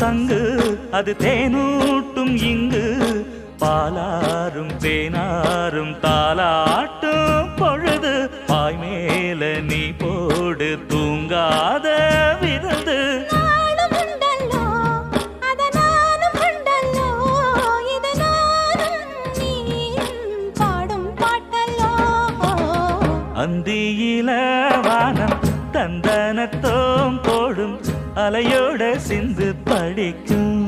சங்கு அது தேனூட்டும் இங்கு பாலாரும் தேனாரும் தாலாட்டும் பொழுது பாய் மேல நீ போடு தூங்காத விருந்து அந்தியில வானம் தந்தனத்தோம் போடும் அலையோட சிந்து படிக்கும்